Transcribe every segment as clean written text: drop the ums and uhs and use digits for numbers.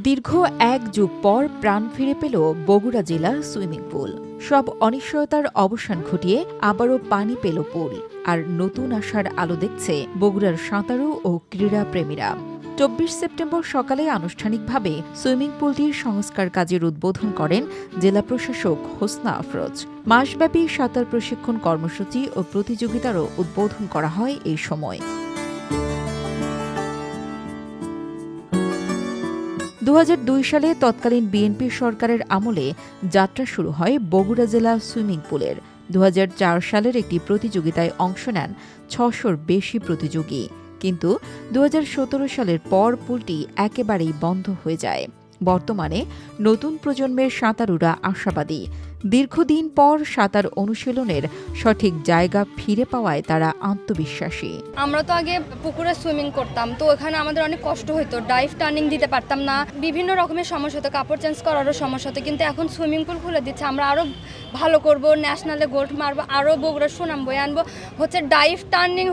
দীর্ঘ এক যুগ পর প্রাণ ফিরে পেল বগুড়া জেলার সুইমিং পুল। সব অনিশ্চয়তার অবসান ঘটিয়ে আবারও পানি পেল পুল, আর নতুন আশার আলো দেখছে বগুড়ার সাঁতারু ও ক্রীড়া প্রেমীরা। ২৪ সেপ্টেম্বর সকালে আনুষ্ঠানিকভাবে সুইমিং পুলটির সংস্কার কাজের উদ্বোধন করেন জেলা প্রশাসক হোসনা আফরোজ। মাসব্যাপী সাঁতার প্রশিক্ষণ কর্মসূচি ও প্রতিযোগিতারও উদ্বোধন করা হয় এই সময়। ২০০২ সালে তৎকালীন বিএনপি সরকারের আমলে যাত্রা শুরু হয় বগুড়া জেলা সুইমিং পুলের। ২০০৪ সালের একটি প্রতিযোগিতায় অংশ নেন ৬০০-র বেশি প্রতিযোগী, কিন্তু ২০১৭ সালের পর পুলটি একেবারেই বন্ধ হয়ে যায়। বর্তমানে নতুন প্রজন্মের সাঁতারুরা আশাবাদী। দীর্ঘদিন পর সাঁতার অনুশীলনের সঠিক জায়গা ফিরে পাওয়ায় তারা আত্মবিশ্বাসী। আমরা তো আগে পুকুরে সুইমিং করতাম, তো ওখানে আমাদের অনেক কষ্ট হতো, ডাইভ টার্নিং দিতে পারতাম না, বিভিন্ন রকমের সমস্যা হতো, কাপড় চেঞ্জ করারও সমস্যা হতো। কিন্তু এখন সুইমিং পুল খুলে দিচ্ছে, আমরা আরও ভালো করব, ন্যাশনালে গোল্ড মারবো, আরও বগুড়া সুনাম বয়ে আনবো। ডাইভ টার্নিং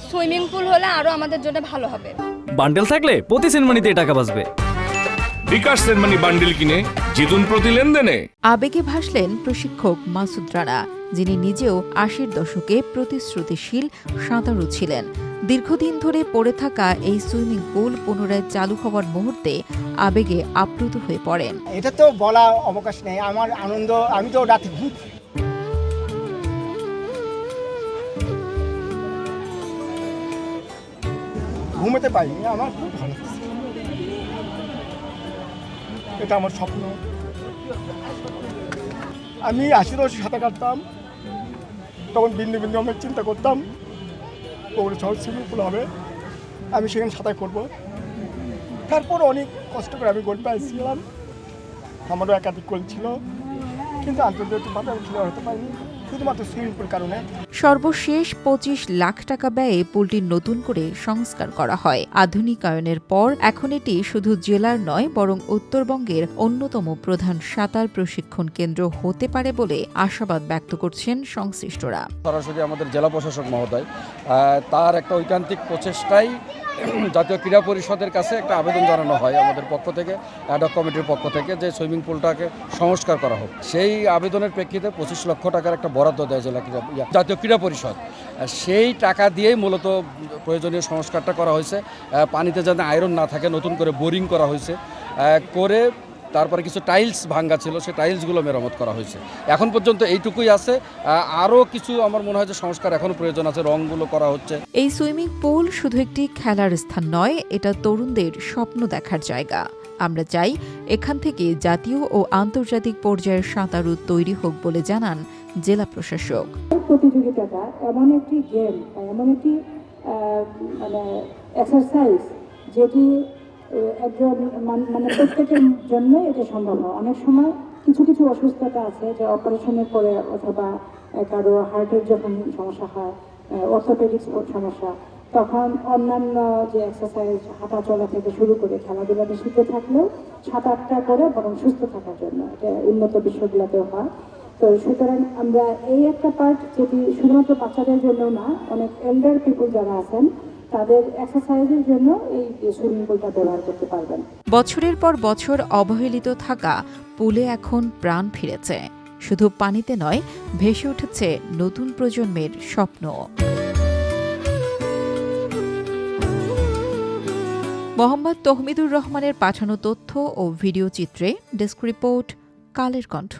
সুইমিং পুল হলে আরও আমাদের জন্য ভালো হবে। বান্ডেল থাকলে প্রতি সেনমানিতে টাকা বাঁচবে। বিকাশ সেনমানি বান্ডেল কিনে জিতুন প্রতি লেনদেনে। আবেগে ভাসলেন প্রশিক্ষক মাসুদ রানা, যিনি নিজেও ৮০-র দশকে প্রতিশ্রুতিশীল সাঁতারু ছিলেন। দীর্ঘদিন ধরে পড়ে থাকা এই সুইমিং পুল পুনরায় চালু হওয়ার মুহূর্তে আবেগে আপ্লুত হয়ে পড়েন। এটা তো বলা অবকাশ নেই, আমার আনন্দ। আমি তো রাতে ঘুমোতে পারিনি, আমার খুব ভালো। এটা আমার স্বপ্ন। আমি ৮০ দশকে সাঁতার কাটতাম, তখন বিন্দু বিন্দু আমি চিন্তা করতাম বগুড়া শহর সুইমিং পুল হবে, আমি সেখানে সাঁতার করবো। তারপর অনেক কষ্ট করে আমি গোল পাইছিলাম, আমারও একাধিক গোল ছিল, কিন্তু আন্তর্জাতিকভাবে আমি খেলে হতে পারিনি শুধুমাত্র সুইমিং পুল কারণে। সর্বশেষ ২৫ লাখ টাকা ব্যয়ে পুলটি নতুন করে সংস্কার করা হয়। আধুনিকায়নের পর এখন এটি শুধু জেলার নয়, বরং উত্তরবঙ্গের অন্যতম প্রধান সাঁতার প্রশিক্ষণ কেন্দ্র হতে পারে বলে আশাবাদ ব্যক্ত করছেন সংশ্লিষ্টরা। সরাসরি আমাদের জেলা প্রশাসক মহোদয় তার একটা ঐকান্তিক প্রচেষ্টায় জাতীয় ক্রীড়া পরিষদের কাছে একটা আবেদন জানানো হয় আমাদের পক্ষ থেকে, অ্যাডহক কমিটির পক্ষ থেকে, যে সুইমিং পুলটাকে সংস্কার করা হোক। সেই আবেদনের প্রেক্ষিতে ২৫ লক্ষ টাকার একটা বরাদ্দ দেয় জাতীয় ক্রীড়া পরিষদ। সেই টাকা দিয়েই মূলত প্রয়োজনীয় সংস্কারটা করা হয়েছে। পানিতে যাতে আয়রন না থাকে নতুন করে বোরিং করা হয়েছে, করে তারপরে কিছু টাইলস ভাঙ্গা ছিল, সেই টাইলসগুলো মেরামত করা হয়েছে। এখন পর্যন্ত এইটুকুই আছে, আরও কিছু আমার মনে হয় যে সংস্কার এখনও প্রয়োজন আছে, রঙগুলো করা হচ্ছে। এই সুইমিং পুল শুধু একটি খেলার স্থান নয়, এটা তরুণদের স্বপ্ন দেখার জায়গা। আমরা চাই এখান থেকে জাতীয় ও আন্তর্জাতিক পর্যায়ের সাঁতারু তৈরি হোক বলে জানান জেলা প্রশাসক। প্রতিযোগিতাটা এমন একটি গেম, এমন একটি এক্সারসাইজ যেটি একজন প্রত্যেকের জন্য এটা সম্ভব হয়। অনেক সময় কিছু অসুস্থতা আছে, যে অপারেশনের পরে অথবা কারো হার্টের যখন সমস্যা হয়, অর্থোপেডিক্স সমস্যা, তখন অন্যান্য যে এক্সারসাইজ হাঁটা চলা থেকে শুরু করে খেলাধুলা নিষিদ্ধ থাকলেও সাঁতারটা করে বরং সুস্থ থাকার জন্য এটা উন্নত বিশ্বগুলোতেও হয়। তো সুতরাং আমরা এই একটা পার্ট, যেটি শুধুমাত্র বাচ্চাদের জন্য না, অনেক এল্ডার পিপল যারা আছেন তাদের এক্সারসাইজের জন্য এই সুইমিং পুলটা ব্যবহার করতে পারবেন। বছরের পর বছর অবহেলিত থাকা পুলে এখন প্রাণ ফিরেছে। শুধু পানিতে নয়, ভেসে উঠেছে নতুন প্রজন্মের স্বপ্ন। মোহাম্মদ তহমিদুর রহমানের পাঠানো তথ্য ও ভিডিও চিত্রে ডেস্ক রিপোর্ট, কালের কণ্ঠ।